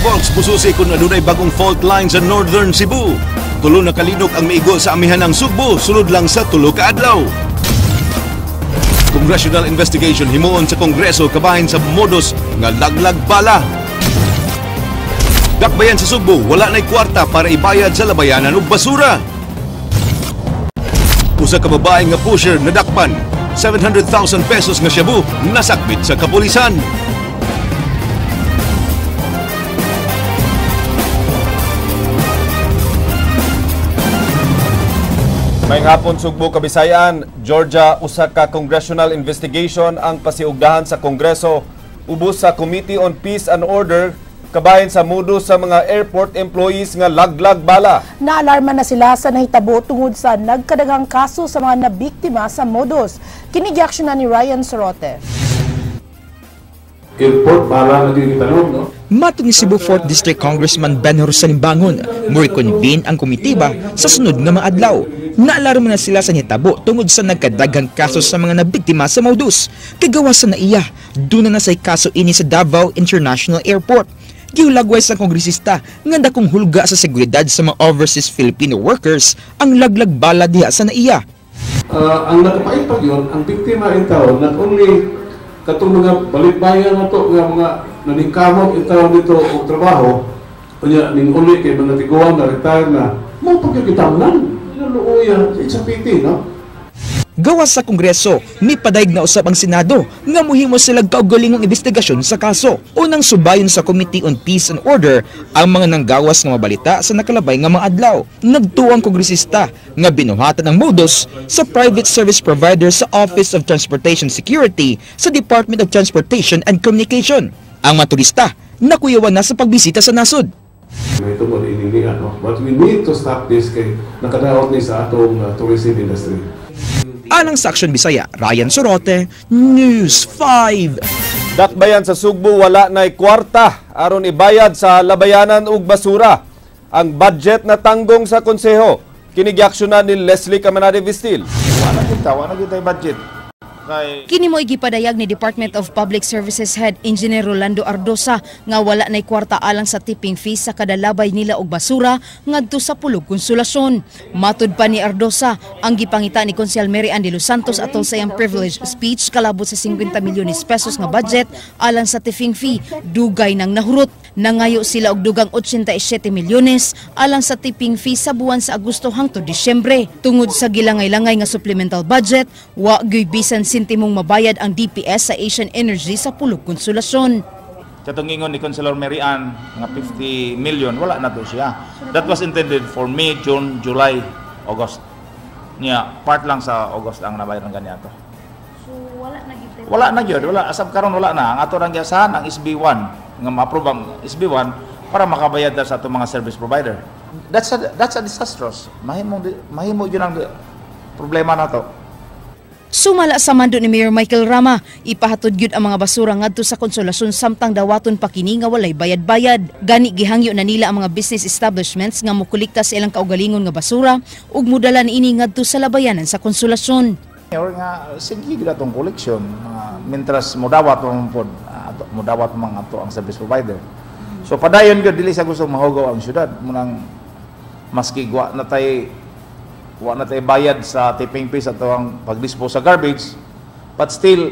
Fox pususi kung adunay bagong fault line sa Northern Cebu. Tulo na kalinok ang maigo sa amihan ng Sugbo, sulod lang sa tulo ka adlaw. Congressional investigation himuon sa Kongreso kabahin sa modus nga laglag bala. Dakbayan sa Sugbo, wala na'y kwarta para ibayad sa labayanan ug basura. Usa ka babae nga pusher nadakpan, 700,000 pesos nga shabu nasakbit sa kapulisan. May hapon Sugbo, Kabisayan, Georgia, usa ka congressional investigation ang pasiugdahan sa Kongreso ubos sa Committee on Peace and Order kabahin sa mudo sa mga airport employees nga laglag bala. Naalarma na sila sa nahitabo tungod sa nagkadagang kaso sa mga nabiktima sa modus. Kinigiaksyon na ni Ryan Sorote. Airport bala na din itanong, no? Matong ni Cebu 4th District Congressman Ben Rosalimbangon, mo-reconvene ang komitiba sa sunod nga mga adlaw. Naalarma na sila sa nitabo tungod sa nagkadaghang kaso sa mga nabiktima sa modus. Kagawasan na iya, doon na say kaso ini sa Davao International Airport. Giulagway sa kongresista nga dakong hulga sa seguridad sa mga overseas Filipino workers ang laglag bala diha sa naiya. Ang nakapait pag yun, ang biktima in town, not only katong mga balitbayan na to, nga mga naningkamot in town dito o trabaho, kanya ning uli kay mga tiguan na retire na, mo pagkakitanglan. It's a pity, no? Gawas sa Kongreso, may padaig na usab ang Senado nga muhimo silang kaugalingong investigasyon sa kaso. Unang subayon sa Committee on Peace and Order ang mga nanggawas nga mabalita sa nakalabay nga mga adlaw. Nagtuang kongresista nga binuhatan ang modus sa private service provider sa Office of Transportation Security sa Department of Transportation and Communication. Ang mga turista nakuyawan na sa pagbisita sa nasod. Ito mo inindihan, no? But we need to stop this kay nakadaot ni sa atong tourism industry. Alang sa Aksyon Bisaya, Ryan Sorote, News 5. Dakbayan sa Sugbo, wala na'y kwarta aron ibayad sa labayanan ug basura. Ang budget na tanggong sa konseho, kinigiaksyonan ni Leslie Camanade Vistil. Wala kita budget. Kini mo igipadayag ni Department of Public Services Head Engineer Rolando Ardosa nga wala nay kwarta alang sa tipping fees sa kada labay nila og basura ngadto sa Pulog Konsolasyon. Matud pa ni Ardosa, ang gipangita ni Konsehal Mary Ann de los Santos atol sa iyang privilege speech kalabot sa 50 milyones pesos nga budget alang sa tipping fee, dugay nang nahurot. Nangayo sila og dugang 87 milyones alang sa tipping fee sa buwan sa Agosto hangtod Disyembre. Tungod sa gilangay-langay nga supplemental budget, wa gyud bisan sentimong mabayad ang DPS sa Asian Energy sa Pulog Konsolasyon. Katong ingon ni Councilor Mary Ann nga 50 million, wala na to siya. That was intended for May, June, July, August. Niya, part lang sa August ang nabayaran kanya to. So wala na gyud. Wala na gyud, wala asab karon wala na. Ang ato rang giasahan ang SB1 nga ma-approve ang SB1 para makabayad sa ato mga service provider. That's a disastrous. Mahimo yun ang problema na to. Sumala sa mando ni Mayor Michael Rama, ipahatod gyud ang mga basura ngadto sa Konsolasyon samtang dawaton pa kini nga walay bayad-bayad. Gani gihangyo na nila ang mga business establishments nga mokolekta sa ilang kaugalingon nga basura ug mudala niini ngadto sa labayanan sa Konsolasyon. Or nga sige gid atong koleksyon mintras modawat modawat mga ato ang service provider. So padayon gyud dili sa gusto mahugaw ang syudad munang maski wa na tay bayad sa tipping fees ato ang pagdispose sa garbage, but still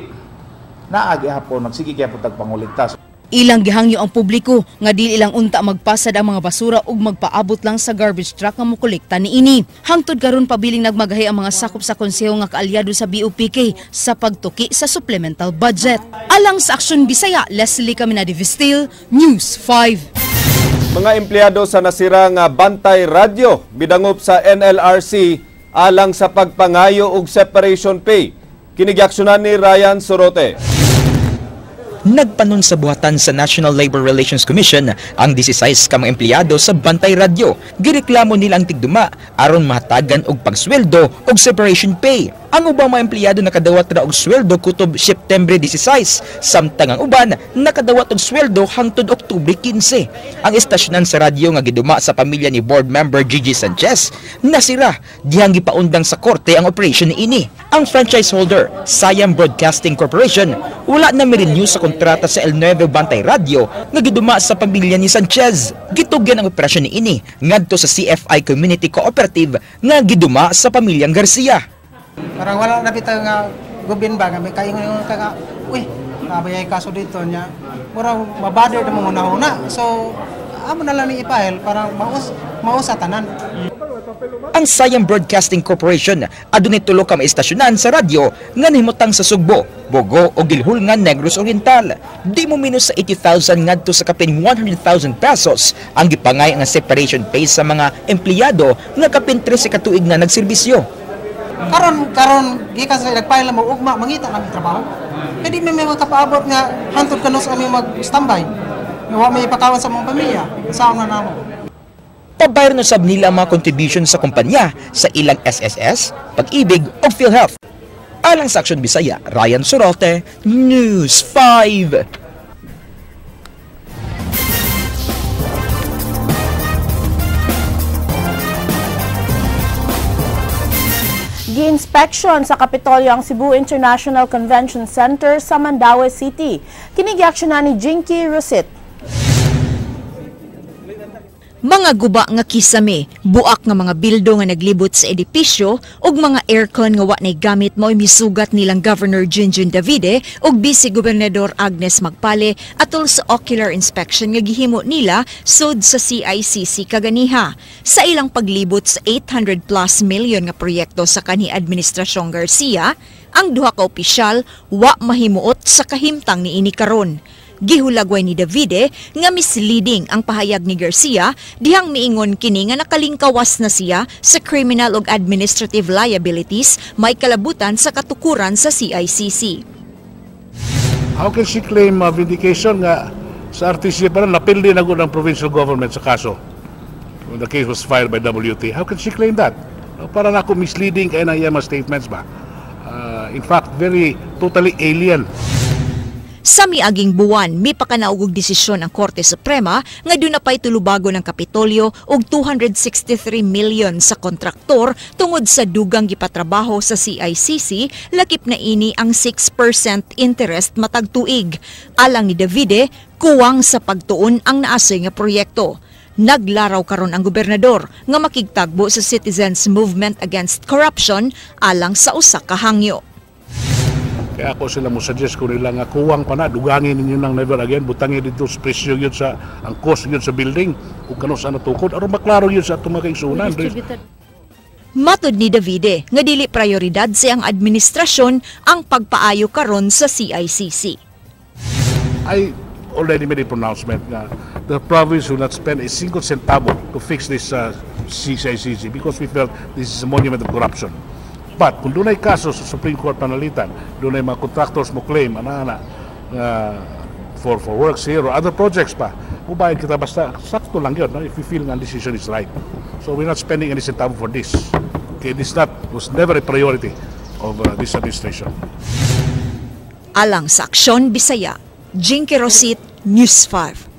naagi hapon nagsige gyapon tag panguligtas. Ilang gihangyo ang publiko nga dili ilang unta magpasad ang mga basura ug magpaabot lang sa garbage truck nga mokolekta niini. Hangtod karon pabiling nagmagahay ang mga sakop sa konseho nga kaalyado sa BOPK sa pagtuki sa supplemental budget. Alang sa Aksyon Bisaya, Leslie Camanade Vistil, News 5. Mga empleyado sa nasira nga Bantay Radio bidangop sa NLRC alang sa pagpangayo og separation pay. Kinigiaksyonan ni Ryan Sorote. Nagpanon sa buhatan sa National Labor Relations Commission ang 16 ka mga empleyado sa Bantay Radio. Gireklamo nila ang tigduma aron mahatagan og pagsweldo og separation pay. Ang ubang mga empleyado nakadawat ra og sweldo kutob September 16, samtang ang uban nakadawat og sweldo hangtod Oktubre 15. Ang estasyonan sa radyo nga giduma sa pamilya ni board member Gigi Sanchez nasira dihang gipaundang sa korte ang operation niini. Ang franchise holder, Siam Broadcasting Corporation, wala na mi-renew sa kontrata sa El Nuevo Bantay Radio nga giduma sa pamilya ni Sanchez. Gitugyan ang operasyon niini ngadto sa CFI Community Cooperative nga giduma sa pamilyang Garcia. Parang wala na bitaw nga gubin ba nga may kaingon nga uy, nabayay kaso dito niya. Murang mabader na mo una. So amo na lang ni ipahel parang maus sa tanan. Ang Siam Broadcasting Corporation adunay tulo ka maistasyonan sa radyo nga nahimutang sa Sugbo, Bogo o Gilhulngan, Negros Oriental. Di mo minus sa 80,000 ngadto sa kapin 100,000 pesos ang gipangay nga separation pay sa mga empleyado nga kapin 13 ka tuig na nagserbisyo. Karon gikan sa nagpahil mo ugma mangita nang trabaho. Kaya di may makapaabot nga hantod kanos kami mag-standby. Wa may ipakawan sa mga pamilya. Saan na namo? Pabayar na sab nila ang mga contribution sa kumpanya sa ilang SSS, Pag-ibig o PhilHealth. Alang sa Aksyon Bisaya, Ryan Sorote, News 5. Gi-inspection sa Kapitolyo ang Cebu International Convention Center sa Mandaue City. Kinigiaksyonan ni Jinky Rosit. Mga guba nga kisame, buak nga mga bildo nga naglibot sa edipisyo ug mga aircon nga wa nay gamit mao'y misugat nilang Governor Junjun Davide ug Vice Gobernador Agnes Magpale atol sa ocular inspection nga gihimo nila sud sa CICC kaganiha. Sa ilang paglibot sa 800 plus million nga proyekto sa kanhi Administrasyong Garcia, ang duha ka opisyal wa mahimuot sa kahimtang niini karon. Gihulagway ni Davide nga misleading ang pahayag ni Garcia dihang miingon kini nga nakalingkawas na siya sa criminal ug administrative liabilities may kalabutan sa katukuran sa CICC. How can she claim vindication nga sa RTC para napildi na ng provincial government sa kaso when the case was filed by WT? How can she claim that? Para na ako misleading kaya na iyang statements ba? In fact, totally alien. Sa miaging buwan, may pakanaog og desisyon ang Korte Suprema nga dunapay tulubago ng Kapitolyo og 263 million sa kontraktor tungod sa dugang gipatrabaho sa CICC, lakip na ini ang 6% interest matag tuig. Alang ni Davide, kuwang sa pagtuon ang naasay nga proyekto. Naglaraw karon ang gobernador nga makigtagbo sa Citizens Movement Against Corruption alang sa usa ka hangyo. Kaya ako sila mo suggest ko nila nga kuwang pa na, dugangin ninyo ng never again, butangin dito sa presyo yun sa, ang cost yun sa building, kung kano sa natukod, aron maklaro yun sa tumakaigsunan. Matod ni Davide, nga dili prioridad sa ang administrasyon ang pagpaayo karon sa CICC. I already made a pronouncement na the province will not spend a single centavo to fix this CICC because we felt this is a monument of corruption. But kung doon ay kaso sa Supreme Court panalitan, doon ay mga contractors mo claim for works here or other projects pa, ubayan kita basta sakto lang yun, no? If we feel nga decision is right. So we're not spending any centavo for this. Okay, this was never a priority of this administration. Alang sa Aksyon Bisaya, Jinky Rosit, News 5.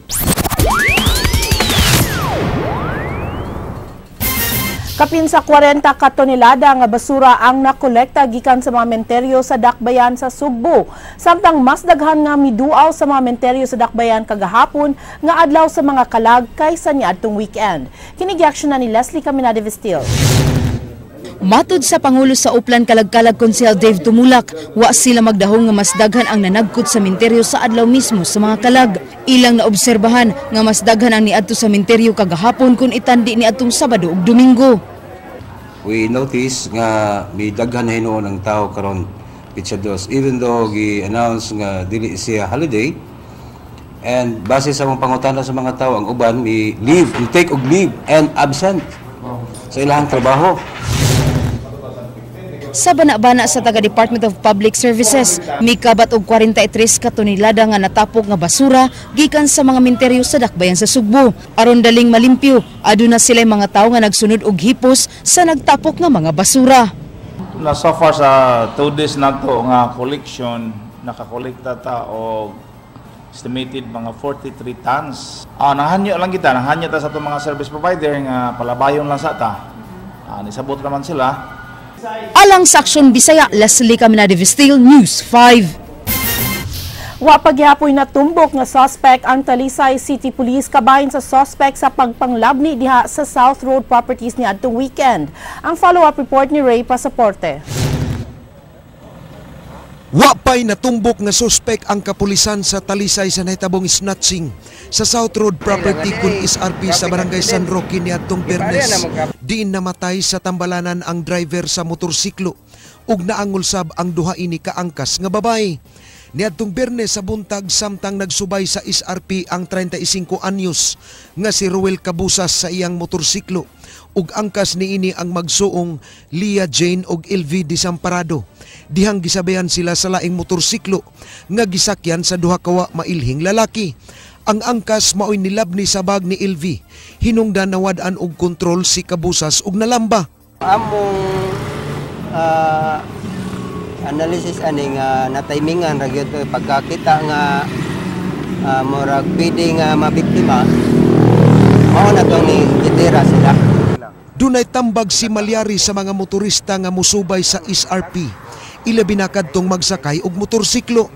Kapin sa 40 ka tonelada nga basura ang nakolekta gikan sa mga menteryo sa Dakbayan sa Sugbo. Samtang mas daghan nga miduaw sa mga menteryo sa Dakbayan kagahapon nga adlaw sa mga kalag kaysa niadtong weekend. Kinigiaksyonan ni Leslie Caminade Vestil. Matod sa Pangulo sa Uplan Kalag-Kalag Konsel Dave Tumulak, wa sila magdahong nga mas daghan ang nanagkot sa menteryo sa adlaw mismo sa mga kalag. Ilang naobserbahan nga mas daghan ang niadto sa menteryo kagahapon kung itandi niadtong Sabado ug Domingo. We notice nga may daghan na hinuon ang tao karon Pichados, even though gi-announce nga dili siya holiday, and base sa mga pangutana sa mga tao, ang uban may leave, may take og leave and absent sa ilang trabaho. Sa bana-bana sa taga-Department of Public Services, may kabat og 43 ka tonelada nga natapok nga basura gikan sa mga menteryo sa Dakbayan sa Sugbo. Aron daling malimpyo, aduna sila mga tawo nga nagsunod og hipos sa nagtapok nga mga basura. So far sa 2 days na to nga collection, nakakolekta ta og estimated mga 43 tons. Nahanyo lang kita, nahanyo ta sa itong mga service provider nga palabayon lang sa ta. Nisabot naman sila. Alang sa Aksyon Bisaya, Leslie Caminade Vestil, News 5. Wa pagyapoy natumbok nga suspect ang Talisay City Police kabahin sa suspect sa pagpanglabni diha sa South Road Properties ni adtong weekend. Ang follow-up report ni Ray Pasaporte. Wapay natumbok nga suspek ang kapulisan sa Talisay sa nahitabong snatching sa South Road Property kun SRP sa Barangay San Roque niadtong Biyernes. Diin namatay sa tambalanan ang driver sa motorsiklo ug naangulsab ang duha ini kaangkas nga babay. Niadtong Biyernes sa buntag samtang nagsubay sa SRP ang 35 anyos nga si Ruel Cabusas sa iyang motorsiklo ug angkas niini ang magsuong Leah Jane ug LV Desamparado. Dihang gisabayan sila sa laing motorsiklo nga gisakyan sa duha kawa mailhing lalaki. Ang angkas maoy nilabni sa bag ni LV. Hinungdan nawad-an og kontrol si Cabusas ug nalamba. Among analysis ani nga natimingan ra gyud pagkakita nga murag pwede nga mabiktima. Mao na to ni gitira sila. Dunay tambag si Malyari sa mga motorista nga musubay sa SRP. Ilabi na kadtong magsakay og motorsiklo.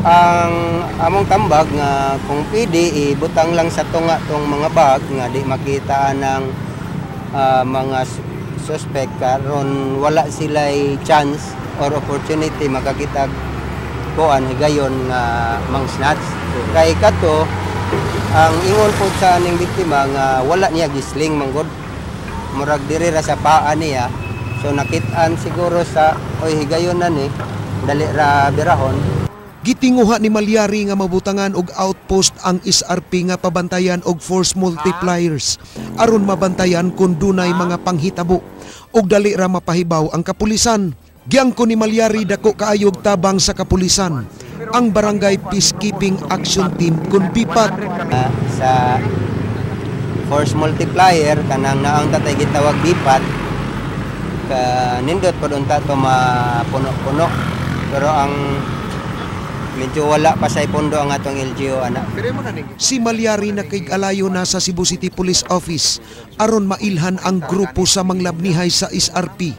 Ang among tambag nga kung pwede ibutang lang sa tunga tong mga bag nga di makita ng mga suspect karon wala sila'y chance or opportunity makakita kuan higayon nga mang snatch. Kay kato ang ingon po sa aning biktima nga wala niya gisling manggod. Murag diri ra sa paa niya. So nakitaan siguro sa higayon na ni dali ra birahon. Gitinguha ni Malyari nga mabutangan og outpost ang SRP nga pabantayan og force multipliers aron mabantayan kung dunay mga panghitabo og dali ra mapahibaw ang kapulisan. Giangko ni Malyari dako kaayog tabang sa kapulisan ang Barangay Peacekeeping Action Team kun BIPAT. Sa force multiplier kanang naang tatay gitawag BIPAT nindot po doon tato mapuno-puno pero ang medyo wala pa sa ipondo ang atong LGO anak. Si Malyari na kay alayo na sa Cebu City Police Office aron mailhan ang grupo sa manglabnihay sa SRP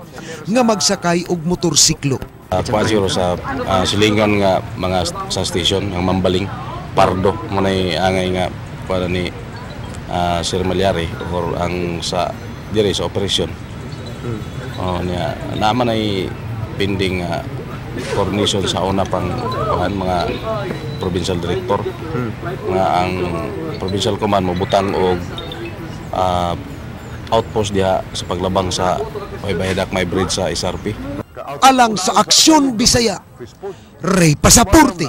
nga magsakay og motorsiklo. Pasiro sa silingan nga mga sa station ang mambaling pardo manay angay nga para ni Sir Malyari or ang sa dire sa operasyon. Niya naman ay pending coordination sa una pang mga provincial director nga ang provincial command mobutang og outpost diha sa paglabang sa Baybayadak May Bridge sa SRP. Alang sa Aksyon Bisaya, Ray Pasaporte,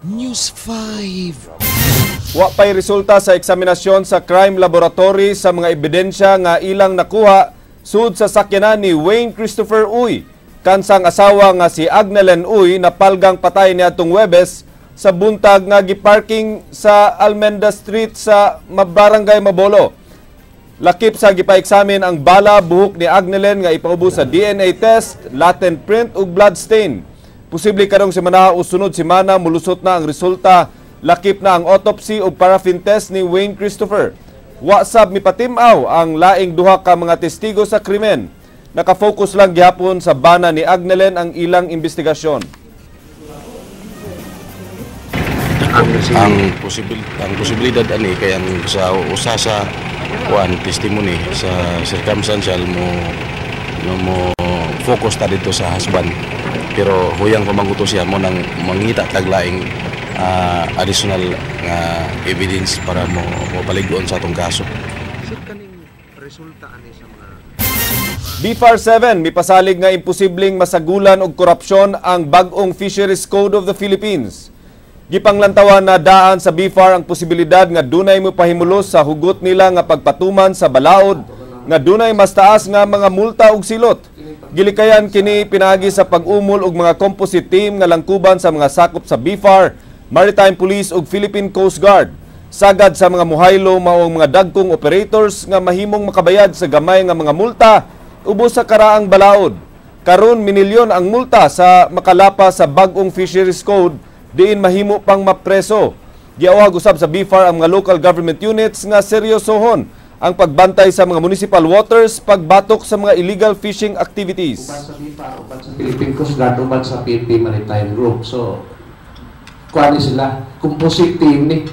News 5. Wa pay resulta sa eksaminasyon sa crime laboratory sa mga ebidensya nga ilang nakuha sud sa sakyanan ni Wayne Christopher Uy, kansang asawa nga si Agnelen Uy na palgang patay niadtong Huwebes sa buntag nga giparking sa Almenda Street sa Barangay Mabolo. Lakip sa gipa-eksamin ang bala buhok ni Agnelen nga ipaubos sa DNA test, latent print ug blood stain. Posible karong semana o sunod semana mulusot na ang resulta. Lakip na ang autopsy ug paraffin test ni Wayne Christopher. Wa sab mipatimaw ang laing duha ka mga testigo sa krimen. Nakafocus lang gihapon sa bana ni Agnelen ang ilang investigasyon. Ang posibilidad ani kay ang sa usa sa testimony sa circumstantial mo focus ta dito sa husband. Pero huyang pamanguto siya mo nang mangita taglaing additional evidence para mo paligon sa atong kaso. BFAR 7 mipasalig nga imposibleng masagulan og korupsyon ang bag-ong Fisheries Code of the Philippines. Gipanglantawan na daan sa BFAR ang posibilidad nga dunay mopahimulos sa hugot nila nga pagpatuman sa balaod nga dunay mas taas nga mga multa ug silot. Gilikayan kini pinagi sa pag-umol og mga composite team nga langkuban sa mga sakop sa BFAR, Maritime Police ug Philippine Coast Guard. Sagad sa mga muhaylo maong mga dagkong operators nga mahimong makabayad sa gamay nga mga multa ubos sa karaang balaod. Karon minilyon ang multa sa makalapa sa bag-ong Fisheries Code diin mahimo pang mapreso. Giawag usab sa BFAR ang mga local government units nga seryosohon ang pagbantay sa mga municipal waters, pagbatok sa mga illegal fishing activities. Uban sa BFAR, uban sa Philippine Coast Guard, uban sa PNP Maritime Group. So, kuha sila, composite team ni.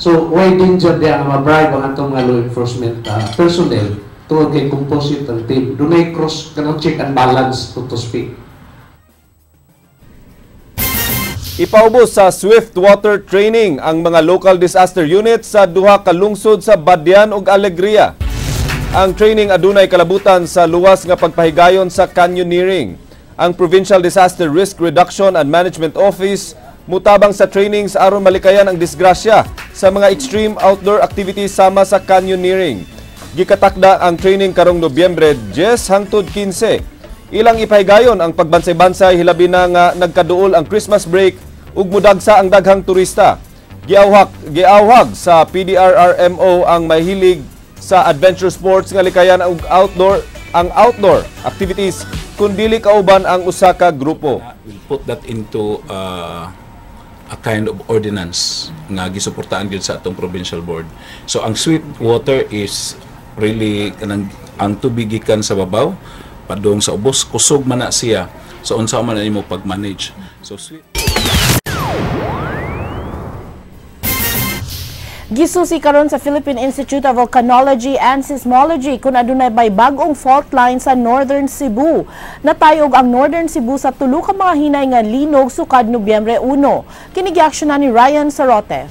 So, why danger diya nga ma-bribe ang atong mga law enforcement personnel tungod kay composite ang team. Doon ay cross, kanang check and balance, to speak. Ipaubos sa swift water training ang mga local disaster units sa duha ka lungsod sa Badian ug Alegria. Ang training adunay kalabutan sa luwas nga pagpahigayon sa canyoneering. Ang Provincial Disaster Risk Reduction and Management Office mutabang sa trainings aron malikayan ang disgrasya sa mga extreme outdoor activities sama sa canyoneering. Gikatakda ang training karong Nobyembre 10 hangtod 15. Ilang ipahigayon ang pagbansay-bansay hilabi na nga nagkaduol ang Christmas break ug mudagsa ang daghang turista. Giawhag sa PDRRMO ang mahilig sa adventure sports nga likayan ang outdoor activities kun dili kauban ang usa ka grupo. We'll put that into a kind of ordinance nga gisuportahan gyud sa atong provincial board. So ang sweet water is really ang tubig gikan sa babaw padung sa ubos, kusog man na siya. So unsa man na nimo pag-manage. So sweet. Gisusi karon sa Philippine Institute of Volcanology and Seismology kung adunay bay bag-ong fault line sa Northern Cebu. Natayog ang Northern Cebu sa tulo ka mga hinay nga linog sukad Nobyembre 1. Kini gi-aksyonan ni Ryan Sarote.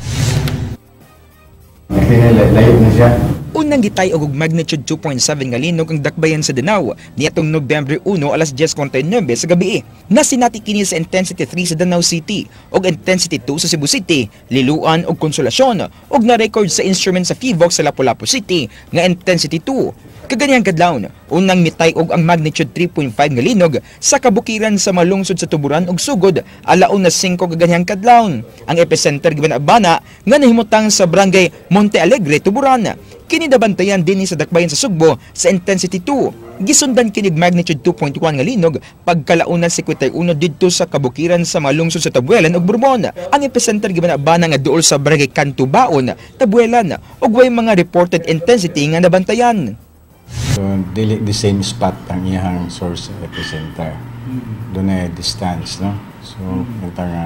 Layo na siya. Unang gitay og magnitude 2.7 nga linog ang dakbayan sa Danau niadtong Nobyembre 1 alas 10:49 sa gabi. Nasinati kini sa intensity 3 sa Danau City ug intensity 2 sa Cebu City, Liloan ug Consolacion ug na-record sa instrument sa PHIVOLCS sa Lapu-Lapu City nga intensity 2. Kaganiyang kadlawon, unang mitay og ang magnitude 3.5 nga linog sa kabukiran sa malungsod sa Tuburan ug Sugod alauna 5 kaganiyang kadlawon. Ang epicenter gibanabana nga nahimutang sa barangay Monte Alegre, Tuburan. Kini nabantayan din sa dakbayan sa Sugbo sa intensity 2. Gisundan kinig magnitude 2.1 nga linog pagkalaunan 51 didto sa kabukiran sa malungsod sa Tabuelan ug Bourbon. Ang epicenter gibanabana nga duol sa barangay Cantubaon, Tabuelan ug way mga reported intensity nga nabantayan. So, dili the same spot ang iyang source epicenter. Doon ay distance, no? So, kita nga,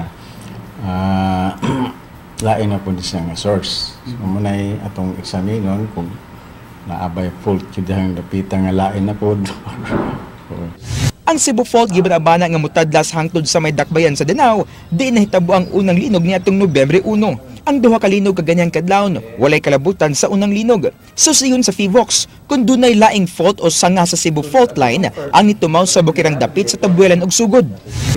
lain na po siya nga source. So, muna atong eksaminon kung naabay fault yun dapitan nga lain na po. Ang Cebu Fault gibanabana nga mutadlas hangtod sa may dakbayan sa Danau, di nahitabo ang unang linog niadtong Nobyembre 1. Ang duha ka linog kaganyang kadlawon, walay kalabutan sa unang linog. Susiyon sa PHIVOLCS, kung dunay laing fault o sanga sa Cebu Fault Line, ang nitumaw sa bukirang dapit sa Tabuelan ug Sugod.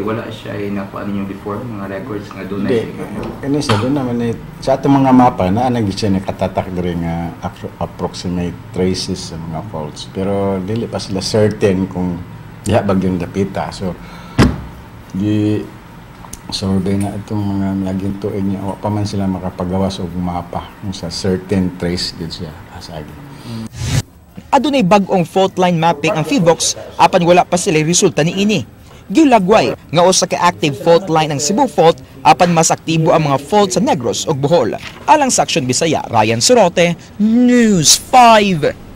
Wala siya nakuha ninyo before, mga records nga dunay. Hindi, doon naman sa atong mga mapa na siya nakatatak rin nga approximate traces sa mga faults. Pero dili pa sila certain kung diha bagyong dapita. So, survey na itong mga nagintuin niya, pa man sila makapagawas og mapa kung sa certain trace din siya asagi. Adunay bag-ong fault line mapping ang PHIVOLCS apan wala pa sila resulta niini. Giulagway nga usa ka active fault line ang Cebu Fault apan mas aktibo ang mga fault sa Negros ug Bohol. Alang sa Aksyon Bisaya, Ryan Sorote, News 5.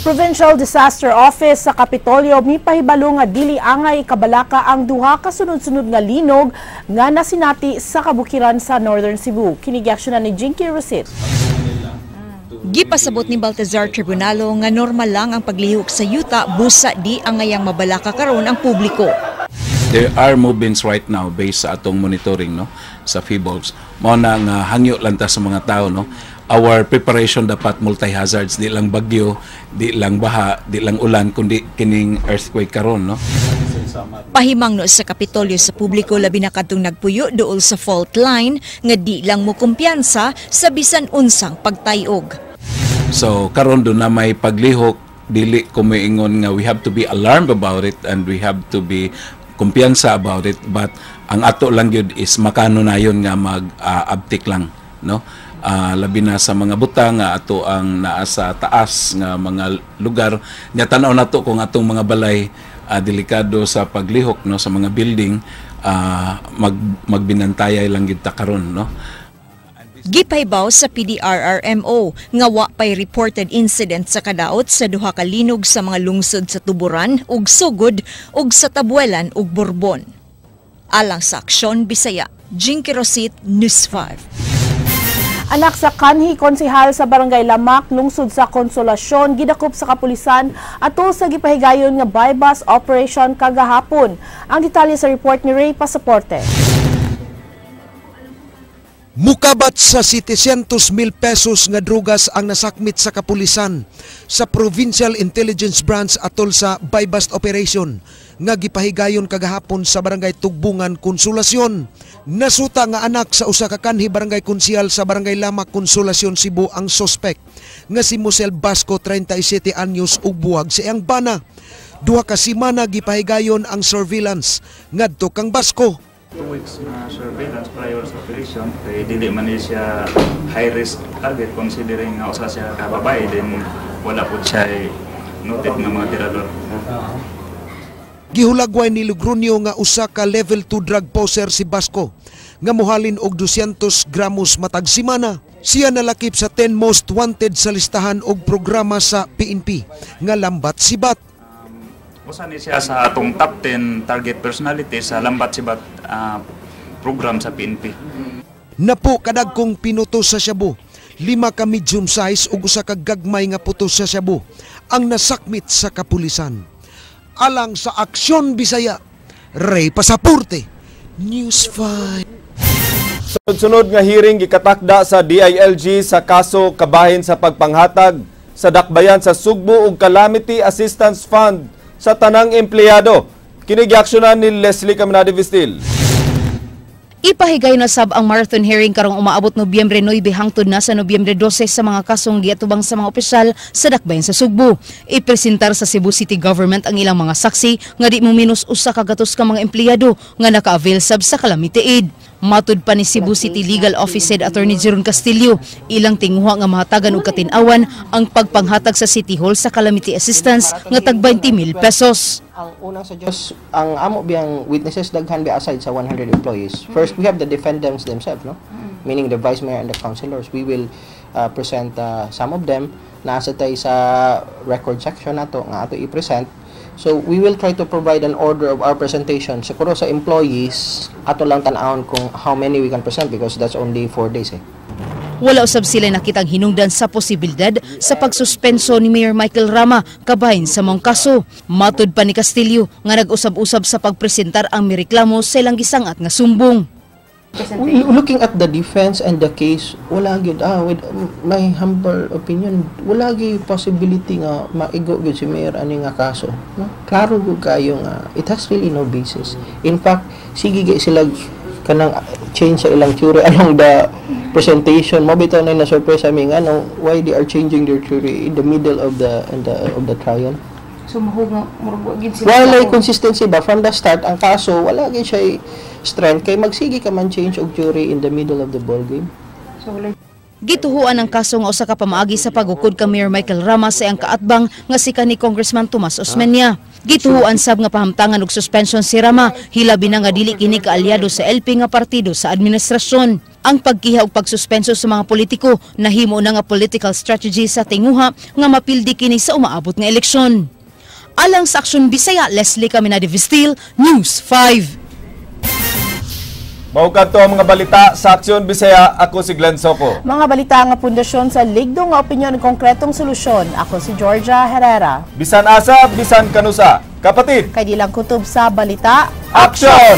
Provincial Disaster Office sa Kapitolyo mipahibalo nga dili angay kabalaka ang duha ka sunod-sunod nga linog nga nasinati sa kabukiran sa Northern Cebu. Kini gi-aksyonan ni Jinky Rosit. Gipasabot ni Baltazar Tribunalo nga normal lang ang paglihok sa yuta busa di angayang mabalaka karon ang publiko. There are movements right now based sa atong monitoring no sa PHIVOLCS. Mao na nga hangyo lang ta sa mga tao no. Our preparation dapat multi-hazards, di lang bagyo, di lang baha, di lang ulan, kundi kining earthquake karon, no? Pahimang no sa Kapitolyo sa publiko labi na kadtong nagpuyo duol sa fault line nga di lang mo kumpiyansa sa bisan unsang pagtayog. So karon do na may paglihok, dili ko moingon nga we have to be alarmed about it and we have to be kumpiyansa about it, but ang ato lang gyud is makano nayon nga mag-uptick lang, no? Labi na sa mga butang nga ato ang naa sa taas nga mga lugar nya tan-aw nato kung atong mga balay delikado sa paglihok no sa mga building magbinantayay lang gid ta karon no. Gipaybaw sa PDRRMO nga wa pay reported incident sa kadaot sa duha ka linog sa mga lungsod sa Tuburan ug Sugod ug sa Tabuelan ug Bourbon. Alang sa Aksyon Bisaya, Jinky Rosit, News 5. Anak sa kanhi konsehal sa Barangay Lamak, lungsod sa Konsolasyon, gidakop sa kapulisan ato sa gipahigayon nga bypass operation kagahapon. Ang detalye sa report ni Ray Pasaporte. Mukabat sa 700,000 pesos nga drugas ang nasakmit sa kapulisan sa Provincial Intelligence Branch atol sa bypass operation nga gipahigayon kagahapon sa Barangay Tugbungan, Konsolasyon. Nasuta nga anak sa usa ka kanhi barangay konsyal sa Barangay Lamak, Konsolasyon, Cebu ang suspect nga si Mosel Basco, 37 anyos ug buwag sa iyang bana. Duha ka semana gipahigayon ang surveillance ngadto kang Basco. 2 weeks na surveillance prior sa operation, kaya dili man siya high-risk target considering nga usa siya kababae, then wala po siya noted ng mga tirador. Gihulagway ni Lugronio nga usa ka level 2 drug poser si Basco nga mohalin og 200 gramos matag semana. Siya nalakip sa 10 most wanted sa listahan og programa sa PNP nga lambat sibat. Usa ni siya sa atong top 10 target personality sa lambat sibat program sa PNP. Napo kadagkong pinutos sa shabu, 5 ka medium size ug usa ka gagmay nga putos sa shabu ang nasakmit sa kapulisan. Alang sa Aksyon Bisaya, Ray Pasaporte, News 5. Sunod-sunod nga hearing gikatakda sa DILG sa kaso kabahin sa pagpanghatag sa dakbayan sa Sugbo ug Calamity Assistance Fund sa tanang empleyado. Kini giaksyonan ni Leslie Caminade Vistil. Ipahigay na sab ang marathon hearing karong umaabot Nobyembre 9 hangtod na sa Nobyembre 12 sa mga kasong giatubang sa mga opisyal sa dakbayan sa Sugbo. Ipresentar sa Cebu City Government ang ilang mga saksi nga di mo minus usa ka gatos ka mga empleyado nga naka-avail sab sa calamity aid. Matud pa ni Cebu City Legal Office Head Attorney Jeron Castillo, ilang tinguha nga mahatagan og katin-awan ang pagpanghatag sa City Hall sa calamity assistance nga tag 20,000 pesos. Ang unang sa Diyos, ang amo biyang witnesses daghan be aside sa 100 employees. First, we have the defendants themselves, no? Meaning the vice mayor and the councilors. We will present some of them. Nasa tayo sa record section nato nga ato i-present. So we will try to provide an order of our presentation. Siguro sa employees, ato lang tan-awon kung how many we can present because that's only 4 days eh. Wala usab sila nakitang hinungdan sa posibilidad sa pagsuspenso ni Mayor Michael Rama kabahin sa mga kaso. Matud pa ni Castillo nga nag-usab-usab sa pagpresentar ang mireklamo sa ilang gisangat nga sumbong. Looking at the defense and the case, wala gyud with my humble opinion, wala gyud possibility nga maigo gyud si Mayor ani nga kaso, no? Klaro gyud kayo nga it has really no basis. In fact, sige gyud sila kanang change sa ilang theory along the presentation. Mabitaw na na-surprise kami nga why they are changing their theory in the middle of the trial. So mahugid sila. Wala consistency ba from the start ang kaso, wala gyud siya strength kay magsige ka man change og jury in the middle of the ball game. So wala Gituhuan ang kaso nga usa ka pamaagi sa pagukod ka Mayor Michael Rama sa iyang kaatbang nga si kanhi Congressman Tomas Osmeña. Gituhuan sab nga pahamtangan og suspension si Rama, hilabi na nga dili kini kaalyado sa LP nga partido sa administrasyon. Ang pagkiha og pagsuspenso sa mga politiko nahimo na nga political strategy sa tinguha nga mapildi kini sa umaabot nga eleksyon. Alang sa Aksyon Bisaya, Leslie Caminade Vistil, News 5. Maukat to ang mga balita sa Aksyon Bisaya. Ako si Glenn Soco. Mga balita nga pundasyon sa ligdo nga opinyon ng konkretong solusyon. Ako si Georgia Herrera. Bisan asa, bisan kanusa. Kapatid, kay dilang kutob sa balita. Aksyon!